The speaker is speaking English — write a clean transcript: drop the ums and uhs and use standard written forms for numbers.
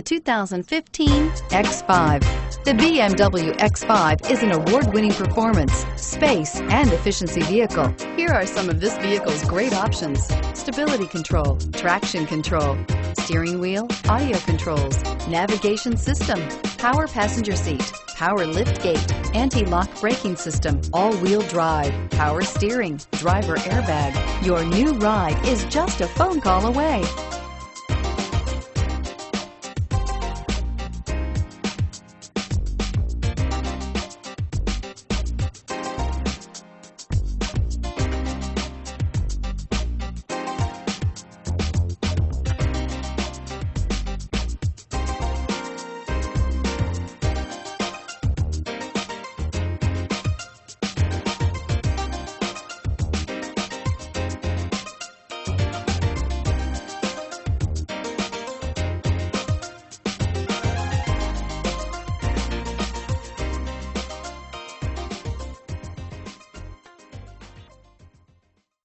The 2015 X5. The BMW X5 is an award-winning performance, space, and efficiency vehicle. Here are some of this vehicle's great options: stability control, traction control, steering wheel audio controls, navigation system, power passenger seat, power lift gate, anti-lock braking system, all-wheel drive, power steering, driver airbag. Your new ride is just a phone call away.